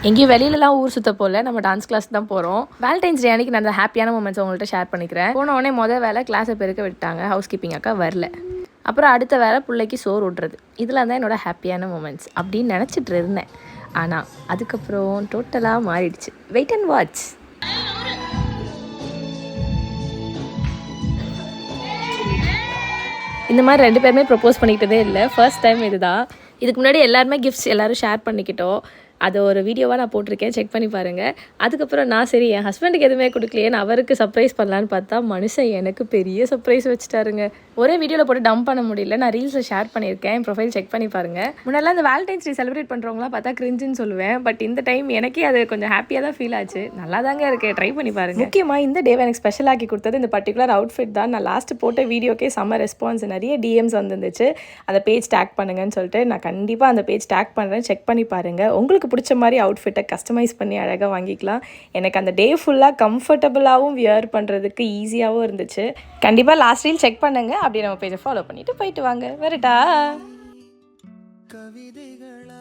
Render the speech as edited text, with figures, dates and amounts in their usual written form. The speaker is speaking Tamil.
எங்கேயும் வெளியிலலாம் ஊர் சுத்த போல, நம்ம டான்ஸ் கிளாஸ் தான் போகிறோம். வேலண்டைன்ஸ் டே அன்றைக்கி நான் அந்த ஹாப்பியான மூமெண்ட்ஸ் உங்கள்கிட்ட ஷேர் பண்ணிக்கிறேன். போன உடனே வேலை கிளாஸை பெருக்க விட்டாங்க. ஹவுஸ் கீப்பிங் அக்கா வரல. அப்புறம் அடுத்த வேலை பிள்ளைக்கு சோறு விட்றது. இதெல்லாம் தான் என்னோடய ஹாப்பியான மூமெண்ட்ஸ் அப்படின்னு நினச்சிட்டு இருந்தேன். ஆனால் அதுக்கப்புறம் டோட்டலாக மாறிடுச்சு. Wait and watch. இந்த மாதிரி 2 பேருமே ப்ரப்போஸ் பண்ணிக்கிட்டதே இல்லை, ஃபர்ஸ்ட் டைம் இதுதான். இதுக்கு முன்னாடி எல்லாருமே கிஃப்ட்ஸ் எல்லோரும் ஷேர் பண்ணிக்கிட்டோம். அதை ஒரு வீடியோவாக நான் போட்டிருக்கேன், செக் பண்ணி பாருங்கள். அதுக்கப்புறம் நான் சரி என் ஹஸ்பண்டுக்கு எதுவுமே கொடுக்கலையேன்னு அவருக்கு சர்ப்ரைஸ் பண்ணலான்னு பார்த்தா மனுஷன் எனக்கு பெரிய சர்ப்ரைஸ் வச்சுட்டாருங்க. ஒரே வீடியோவில் போட்டு டம்ப் பண்ண முடியல. நான் ரீல்ஸில் ஷேர் பண்ணியிருக்கேன், என் ப்ரொஃபைல் செக் பண்ணி பாருங்கள். முன்னெல்லாம் இந்த வேலண்டைன்ஸ் டே செலிப்ரேட் பண்ணுறவங்களாம் பார்த்தா கிரிஞ்சுன்னு சொல்லுவேன். பட் இந்த டைம் எனக்கே அது கொஞ்சம் ஹாப்பியாக தான் ஃபீல் ஆச்சு. நல்லா தாங்க இருக்குது, ட்ரை பண்ணி பாருங்கள். முக்கியமாக இந்த டேவை எனக்கு ஸ்பெஷல் ஆக்கி கொடுத்தது இந்த பர்டிகுலர் அவுட்ஃபிட் தான். நான் லாஸ்ட்டு போட்ட வீடியோக்கே செம்ம ரெஸ்பான்ஸ், நிறைய டிஎம்ஸ் வந்துருந்துச்சு. அந்த பேஜ் டேக் பண்ணுங்கன்னு சொல்லிட்டு நான் கண்டிப்பாக அந்த பேஜ் டேக் பண்ணுறேன், செக் பண்ணி பாருங்கள். உங்களுக்கு பிடிச்ச மாதிரி அவுட்ஃபிட்டை கஸ்டமைஸ் பண்ணி அழகாக வாங்கிக்கலாம். எனக்கு அந்த டே ஃபுல்லாக கம்ஃபர்டபுளாகவும் வியர் பண்ணுறதுக்கு ஈஸியாகவும் இருந்துச்சு. கண்டிப்பாக லாஸ்ட் ரீல் செக் பண்ணுங்கள். அப்படியே நம்ம பேஜை ஃபாலோ பண்ணிவிட்டு போயிட்டு வாங்க. வரட்டா? கவிதைகளா